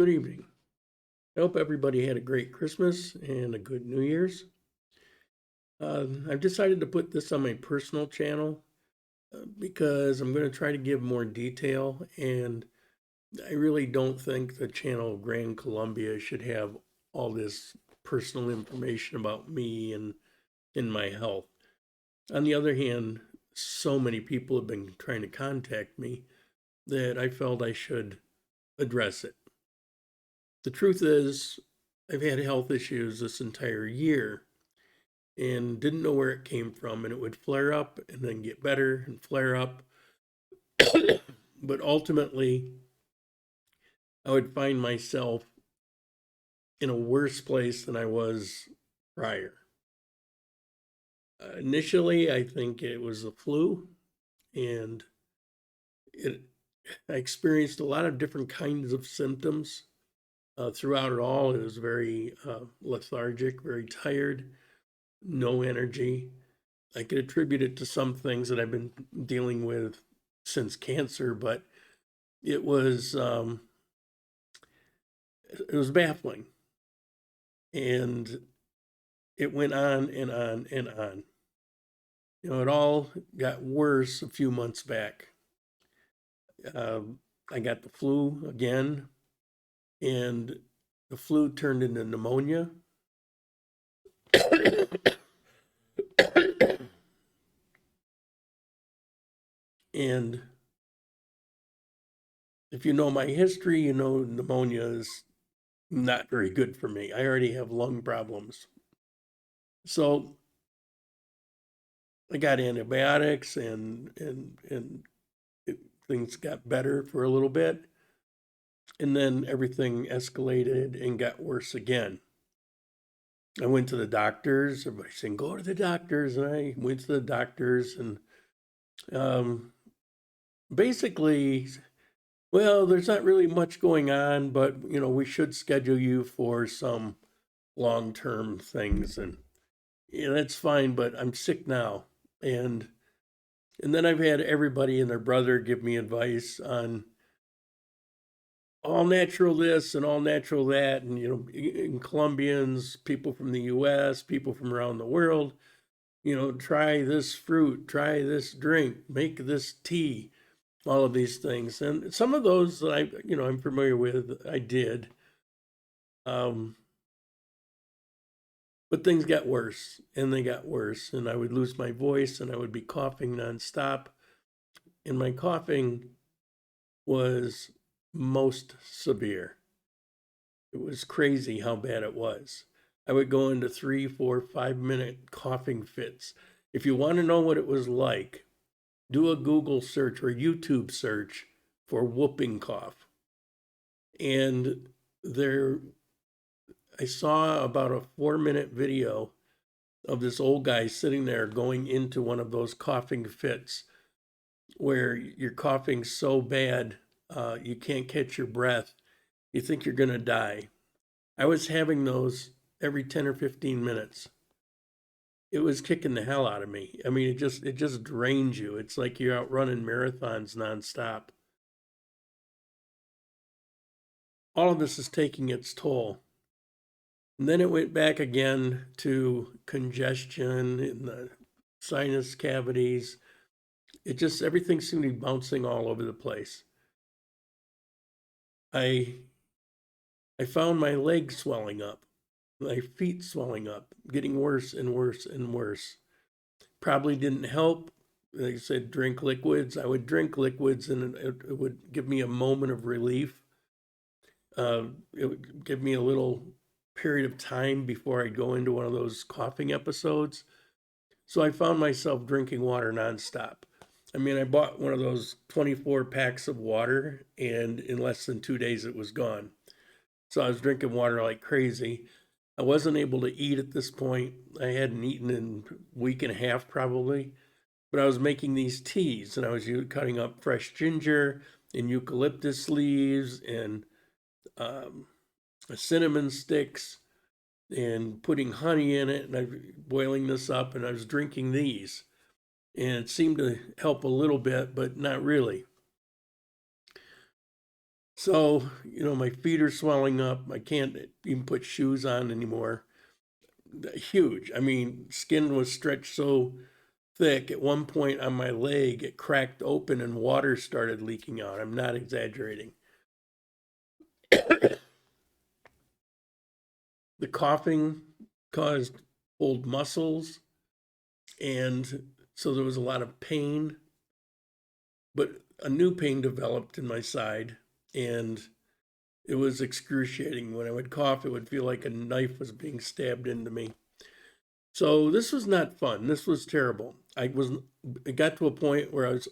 Good evening. I hope everybody had a great Christmas and a good New Year's. I've decided to put this on my personal channel because I'm going to try to give more detail, and I really don't think the channel Grand Columbia should have all this personal information about me and my health. On the other hand, so many people have been trying to contact me that I felt I should address it. The truth is, I've had health issues this entire year and didn't know where it came from, and it would flare up and then get better and flare up. But ultimately, I would find myself in a worse place than I was prior. Initially, I think it was the flu, and it, I experienced a lot of different kinds of symptoms. Throughout it all, it was very lethargic, very tired, no energy. I could attribute it to some things that I've been dealing with since cancer, but it was um, it was baffling, and it went on and on and on. It all got worse a few months back. I got the flu again, and the flu turned into pneumonia. And if you know my history, you know pneumonia is not very good for me. I already have lung problems. So I got antibiotics, and things got better for a little bit, and then everything escalated and got worse again. I went to the doctors. Everybody's saying go to the doctors, and I went to the doctors, and um, basically, well, there's not really much going on, but we should schedule you for some long-term things, and that's fine. But I'm sick now, and then I've had everybody and their brother give me advice on all natural this and all natural that. And, in Colombians, people from the US, people from around the world, try this fruit, try this drink, make this tea, all of these things. And some of those that I'm familiar with, I did. Um, but things got worse and they got worse, and I would lose my voice and I would be coughing nonstop. And my coughing was most severe. It was crazy how bad it was. I would go into 3, 4, 5 minute coughing fits. If you want to know what it was like, do a Google search or YouTube search for whooping cough. And there, I saw about a 4 minute video of this old guy sitting there going into one of those coughing fits where you're coughing so bad you can't catch your breath. You think you're going to die. I was having those every 10 or 15 minutes. It was kicking the hell out of me. I mean, it just drains you. It's like you're out running marathons nonstop. All of this is taking its toll. And then it went back again to congestion in the sinus cavities. Everything seemed to be bouncing all over the place. I I found my legs swelling up, my feet swelling up, getting worse and worse and worse. Probably didn't help. They said drink liquids. I would drink liquids, and it would give me a moment of relief. It would give me a little period of time before I'd go into one of those coughing episodes. So I found myself drinking water nonstop. I mean, I bought one of those 24 packs of water, and in less than 2 days, it was gone. So I was drinking water like crazy. I wasn't able to eat at this point. I hadn't eaten in a week and a half probably, but I was making these teas, and I was cutting up fresh ginger and eucalyptus leaves and um, cinnamon sticks and putting honey in it, and I was boiling this up, and I was drinking these, and it seemed to help a little bit, but not really. So, my feet are swelling up. I can't even put shoes on anymore. Huge. I mean, skin was stretched so thick. At one point on my leg, it cracked open and water started leaking out. I'm not exaggerating. The coughing caused old muscles, and so there was a lot of pain, but a new pain developed in my side, and it was excruciating. When I would cough, it would feel like a knife was being stabbed into me. So this was not fun. This was terrible. It got to a point where I was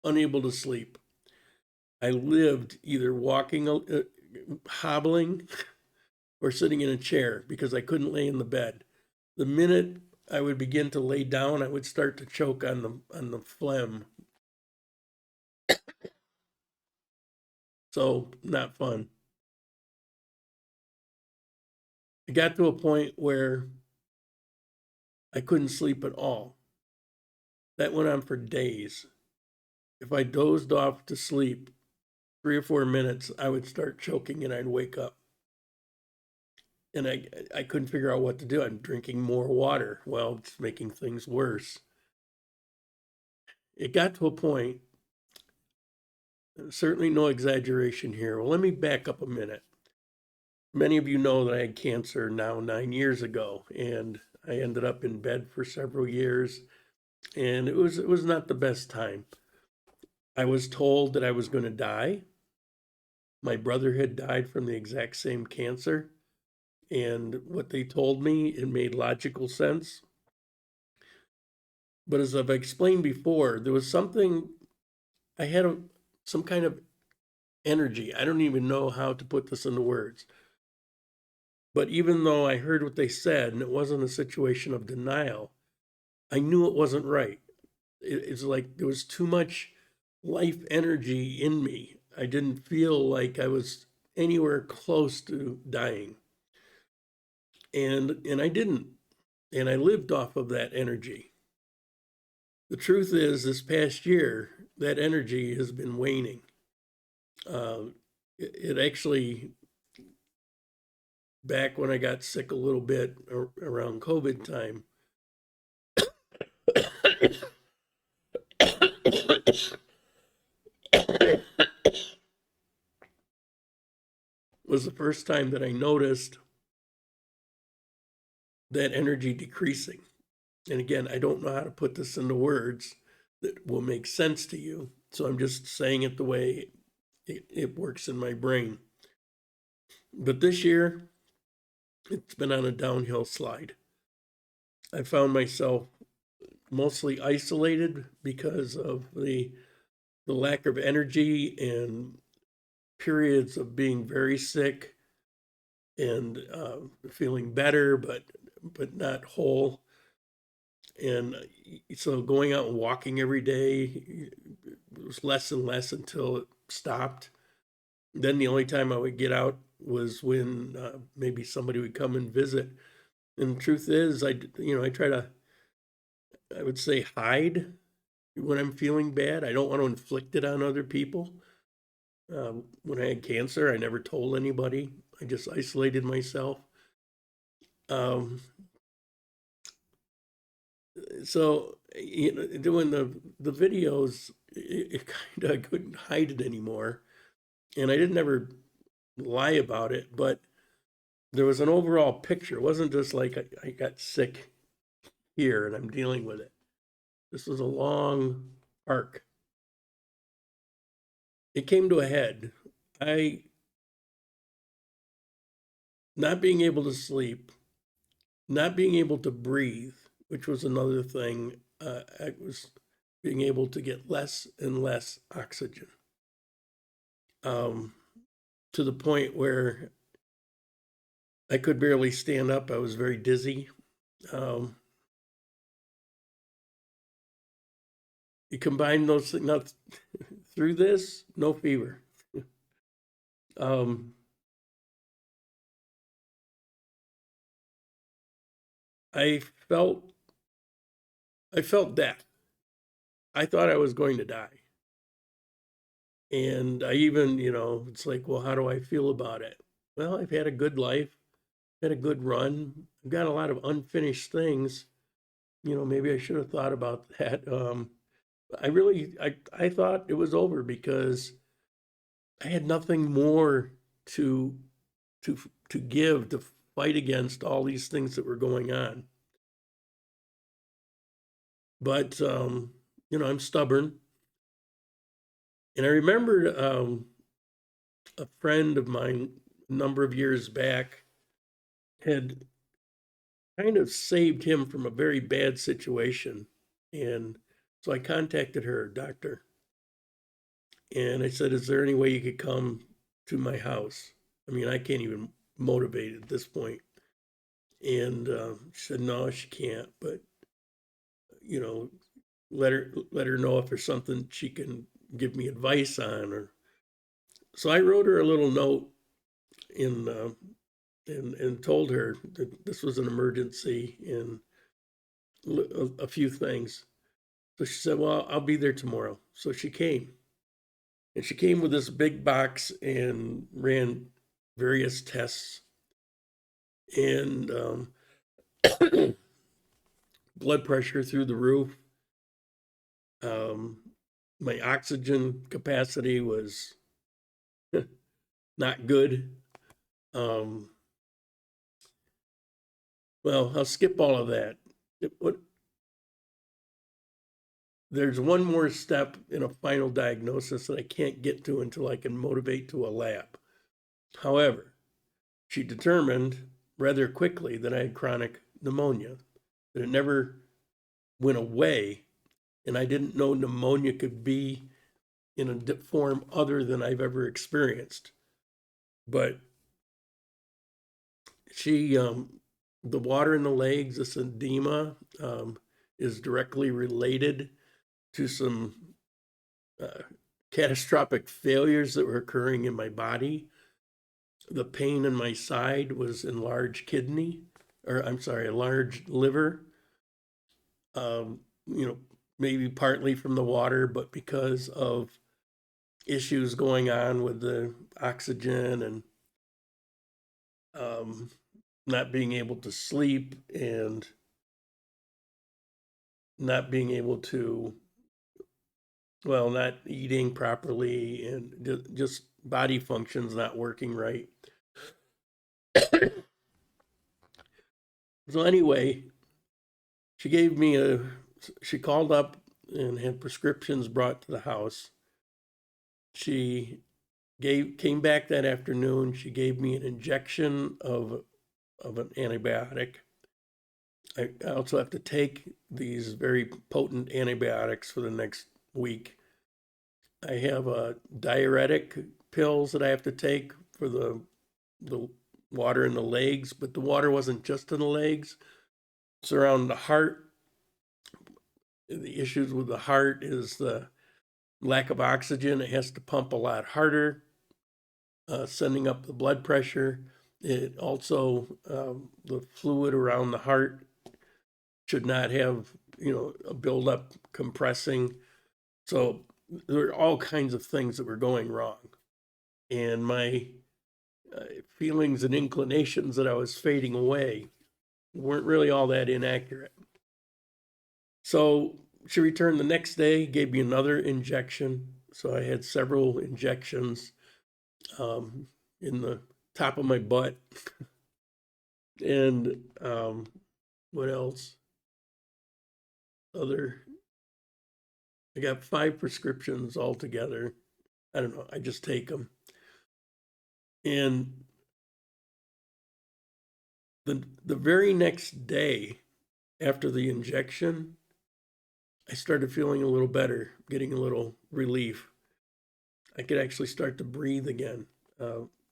unable to sleep. I lived either walking, hobbling, or sitting in a chair because I couldn't lay in the bed. The minute I would begin to lay down, I would start to choke on the phlegm. So not fun. It got to a point where I couldn't sleep at all. That went on for days. If I dozed off to sleep 3 or 4 minutes, I would start choking and I'd wake up. And I couldn't figure out what to do. I'm drinking more water. Well, it's making things worse. It got to a point, certainly no exaggeration here. Well, let me back up a minute. Many of you know that I had cancer now 9 years ago, and I ended up in bed for several years, and it was not the best time. I was told that I was going to die. My brother had died from the exact same cancer, and what they told me, it made logical sense. But as I've explained before, there was something, I had some kind of energy. I don't even know how to put this into words. But even though I heard what they said and it wasn't a situation of denial, I knew it wasn't right. It's like there was too much life energy in me. I didn't feel like I was anywhere close to dying. And I didn't. And I lived off of that energy. The truth is, this past year, that energy has been waning. It actually, back when I got sick a little bit around COVID time, was the first time that I noticed that energy decreasing. And again, I don't know how to put this into words that will make sense to you. So I'm just saying it the way it works in my brain. But this year, it's been on a downhill slide. I found myself mostly isolated because of the lack of energy and periods of being very sick and feeling better, but not whole. And so going out and walking every day was less and less until it stopped. Then the only time I would get out was when maybe somebody would come and visit. And the truth is, I try to, I would say, hide when I'm feeling bad. I don't want to inflict it on other people. When I had cancer, I never told anybody. I just isolated myself. Um, so doing the videos, it kind of, I couldn't hide it anymore, and I didn't ever lie about it, but there was an overall picture. It wasn't just like I got sick here and I'm dealing with it. This was a long arc. It came to a head. I Not being able to sleep, not being able to breathe, which was another thing. I was being able to get less and less oxygen, um, to the point where I could barely stand up. I was very dizzy. Um, you combine those things, not through this, no fever. um, I felt I felt death. I thought I was going to die. And I even, it's like, well, how do I feel about it? Well, I've had a good life, had a good run. I've got a lot of unfinished things. Maybe I should have thought about that. I thought it was over because I had nothing more to to to give to fight against all these things that were going on. But I'm stubborn, and I remembered a friend of mine a number of years back had kind of saved him from a very bad situation, and so I contacted her doctor, and I said, "Is there any way you could come to my house? I mean, I can't even motivate at this point." And she said, "No, she can't, but you know, let her know if there's something she can give me advice on." Or so I wrote her a little note in and told her that this was an emergency and a few things. So she said, "Well, I'll be there tomorrow." So she came, and she came with this big box and ran various tests and blood pressure through the roof. Um, my oxygen capacity was not good. Um, well, I'll skip all of that. There's one more step in a final diagnosis that I can't get to until I can motivate to a lab. However, she determined rather quickly that I had chronic pneumonia, that it never went away, and I didn't know pneumonia could be in a form other than I've ever experienced. But she, the water in the legs, this edema, is directly related to some uh, catastrophic failures that were occurring in my body. The pain in my side was enlarged kidney, or I'm sorry, enlarged liver. Um, you know, maybe partly from the water, but because of issues going on with the oxygen and um, not being able to sleep and not being able to, well, not eating properly and just body functions not working right. So anyway, she gave me she called up and had prescriptions brought to the house. She came back that afternoon. She gave me an injection of an antibiotic. I also have to take these very potent antibiotics for the next week. I have diuretic pills that I have to take for the water in the legs, but the water wasn't just in the legs. It's around the heart. The issues with the heart is the lack of oxygen. It has to pump a lot harder, sending up the blood pressure. It also, the fluid around the heart should not have, a buildup compressing. So there are all kinds of things that were going wrong. And my feelings and inclinations that I was fading away weren't really all that inaccurate. So she returned the next day, gave me another injection. So I had several injections in the top of my butt. And what else? I got 5 prescriptions altogether. I don't know. I just take them. And the very next day after the injection, I started feeling a little better, getting a little relief. I could actually start to breathe again.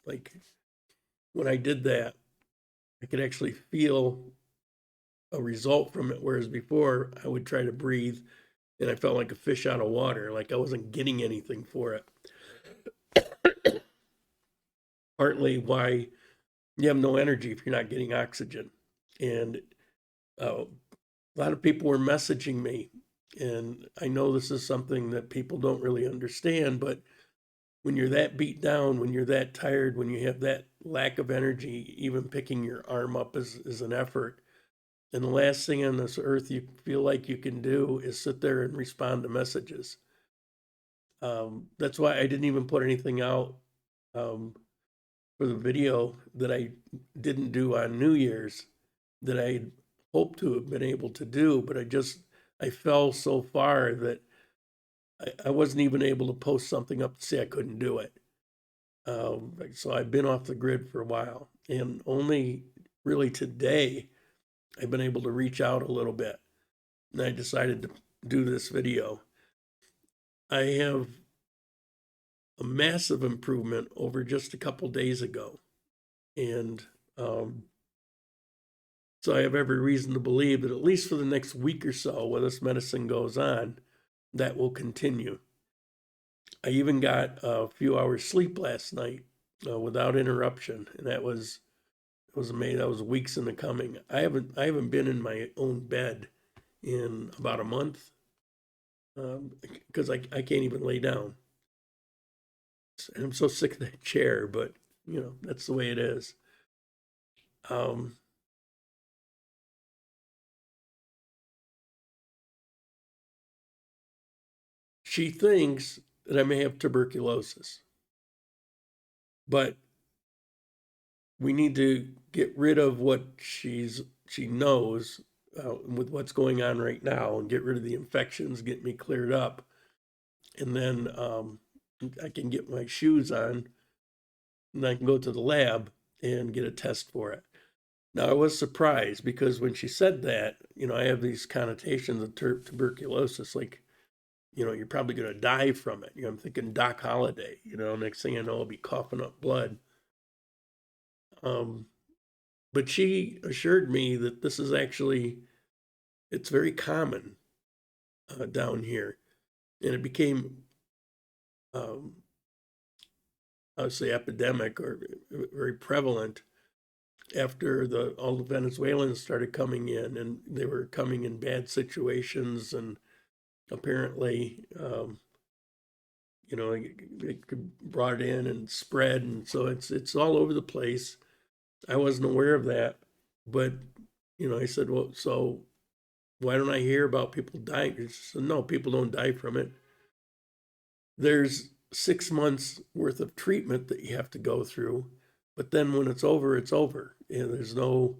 Like when I did that, I could actually feel a result from it. Whereas before, I would try to breathe and I felt like a fish out of water, like I wasn't getting anything for it. Partly why you have no energy if you're not getting oxygen. And a lot of people were messaging me. And I know this is something that people don't really understand, but when you're that beat down, when you're that tired, when you have that lack of energy, even picking your arm up is an effort. And the last thing on this earth you feel like you can do is sit there and respond to messages. That's why I didn't even put anything out um, for the video that I didn't do on New Year's that I hoped to have been able to do, but I fell so far that I wasn't even able to post something up to say I couldn't do it. So I've been off the grid for a while, and only really today I've been able to reach out a little bit, and I decided to do this video. I have a massive improvement over just a couple days ago, and so I have every reason to believe that at least for the next week or so, while this medicine goes on, that will continue. I even got a few hours sleep last night without interruption, and that was amazing. That was weeks in the coming. I haven't been in my own bed in about a month because I can't even lay down. And I'm so sick of that chair, but that's the way it is. Um, she thinks that I may have tuberculosis, but we need to get rid of what she knows with what's going on right now and get rid of the infections, get me cleared up, and then I can get my shoes on and I can go to the lab and get a test for it. Now I was surprised because when she said that, I have these connotations of tuberculosis, like you're probably going to die from it. I'm thinking Doc Holliday. Next thing I know, I'll be coughing up blood. Um, but she assured me that this is actually it's very common down here, and it became um, I would say epidemic or very prevalent after all the Venezuelans started coming in, and they were coming in bad situations, and apparently, it brought it in and spread, and so it's all over the place. I wasn't aware of that, but I said, well, so why don't I hear about people dying? She said, no, people don't die from it. There's 6 months worth of treatment that you have to go through, but then when it's over, it's over. And there's no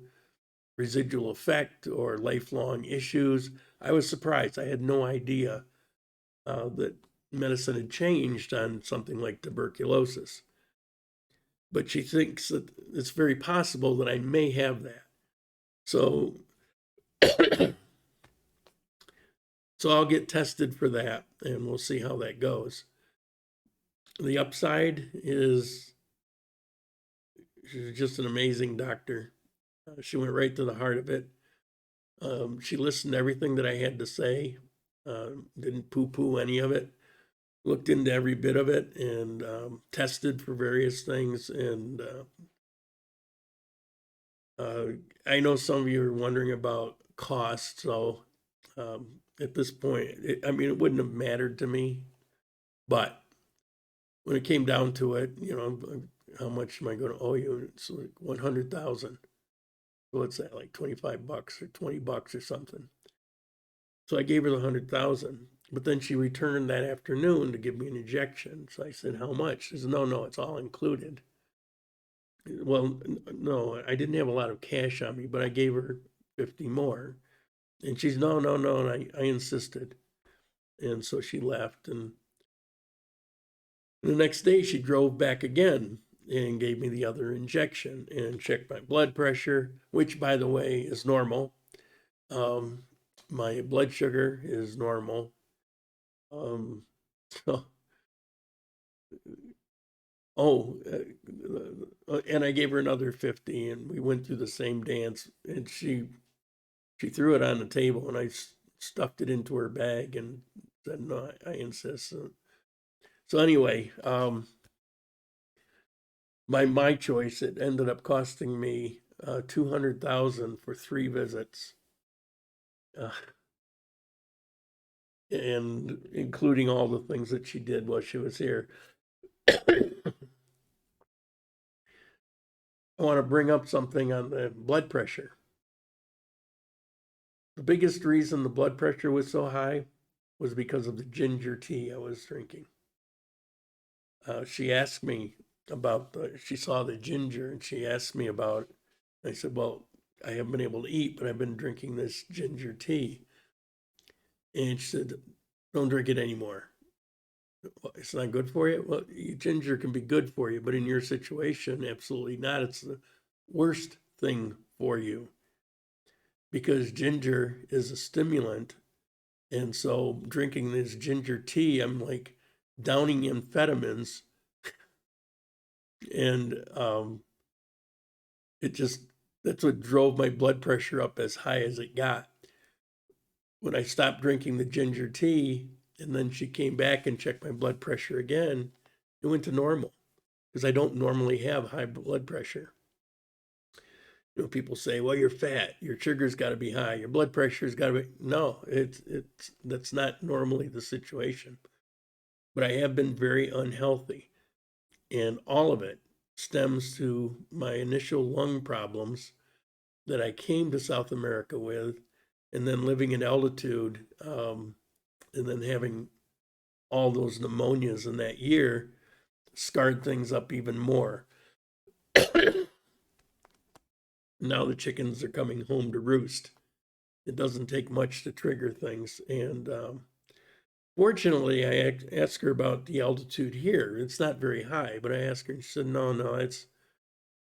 residual effect or lifelong issues. I was surprised. I had no idea that medicine had changed on something like tuberculosis. But she thinks that it's very possible that I may have that. So, so I'll get tested for that, and we'll see how that goes. The upside is she's just an amazing doctor. She went right to the heart of it. She listened to everything that I had to say, didn't poo poo any of it, looked into every bit of it, and tested for various things. And I know some of you are wondering about cost. So at this point, it wouldn't have mattered to me. But when it came down to it, how much am I going to owe you? It's like 100,000. What's that, like $25 or $20 or something? So I gave her the 100,000, but then she returned that afternoon to give me an injection. So I said, how much? She said, no, it's all included. Well, no, I didn't have a lot of cash on me, but I gave her 50 more. And she's, no. And I insisted. And so she left. And the next day she drove back again and gave me the other injection and checked my blood pressure, which, by the way, is normal. My blood sugar is normal. So, oh, and I gave her another 50, and we went through the same dance, and she threw it on the table, and I stuffed it into her bag and said, no, I insist. So anyway, my choice, it ended up costing me 200,000 for 3 visits. And including all the things that she did while she was here. I want to bring up something on the blood pressure. The biggest reason the blood pressure was so high was because of the ginger tea I was drinking. She asked me about she saw the ginger and she asked me about it. I said, well, I haven't been able to eat, but I've been drinking this ginger tea. And she said, don't drink it anymore. Well, it's not good for you. Well, ginger can be good for you, but in your situation, absolutely not. It's the worst thing for you because ginger is a stimulant. And so drinking this ginger tea, I'm like downing amphetamines. And it just, that's what drove my blood pressure up as high as it got. When I stopped drinking the ginger tea, and then she came back and checked my blood pressure again, it went to normal because I don't normally have high blood pressure. You know, people say, well, you're fat, your sugar's got to be high, your blood pressure's got to be. No, that's not normally the situation. But I have been very unhealthy, and all of it stems to my initial lung problems that I came to South America with, and then living in altitude, and then having all those pneumonias in that year scarred things up even more. Now the chickens are coming home to roost. It doesn't take much to trigger things. And fortunately, I asked her about the altitude here. It's not very high, but I asked her, and she said, no,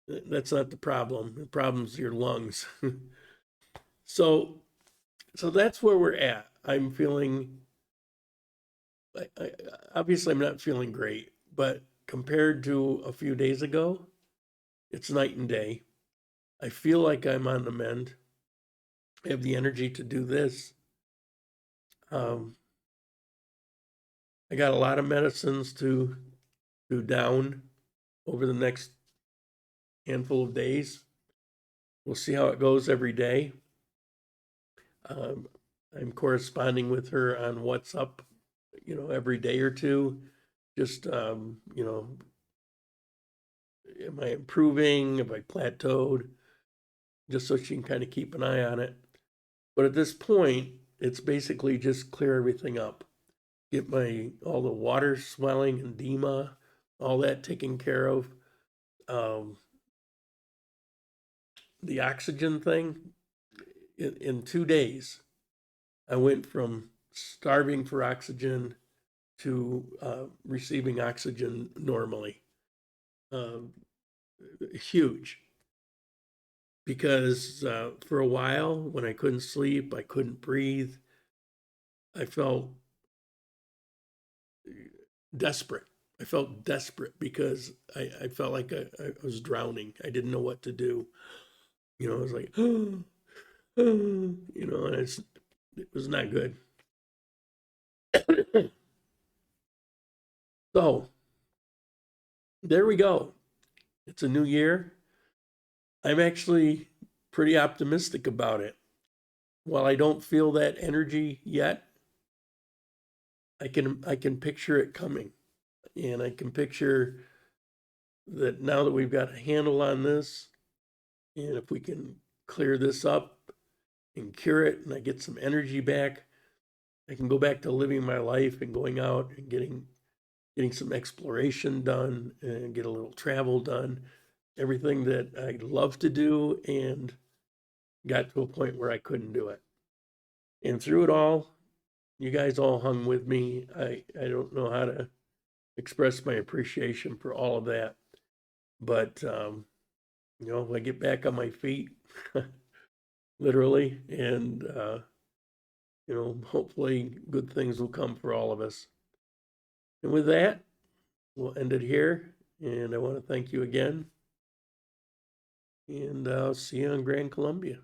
that's not the problem. The problem's your lungs. So that's where we're at. I'm feeling, obviously, I'm not feeling great, but compared to a few days ago, it's night and day. I feel like I'm on the mend. I have the energy to do this. I got a lot of medicines to down over the next handful of days. We'll see how it goes every day. I'm corresponding with her on WhatsApp, every day or two. Just, am I improving? Have I plateaued? Just so she can kind of keep an eye on it. But at this point, it's basically just clear everything up. Get all the water swelling, edema, all that taken care of. The oxygen thing, in 2 days, I went from starving for oxygen to receiving oxygen normally. Huge. Because for a while, when I couldn't sleep, I couldn't breathe, I felt desperate. I felt desperate because I felt like I was drowning. I didn't know what to do. I was like, and it was not good. So there we go. It's a new year. I'm actually pretty optimistic about it. While I don't feel that energy yet, I can picture it coming. And I can picture that now that we've got a handle on this, and if we can clear this up and cure it and I get some energy back, I can go back to living my life and going out and getting some exploration done and get a little travel done, everything that I love to do and got to a point where I couldn't do it. And through it all, you guys all hung with me. I don't know how to express my appreciation for all of that. But, I get back on my feet, literally, and, hopefully good things will come for all of us. And with that, we'll end it here. And I want to thank you again. And I'll see you on Grand Columbia.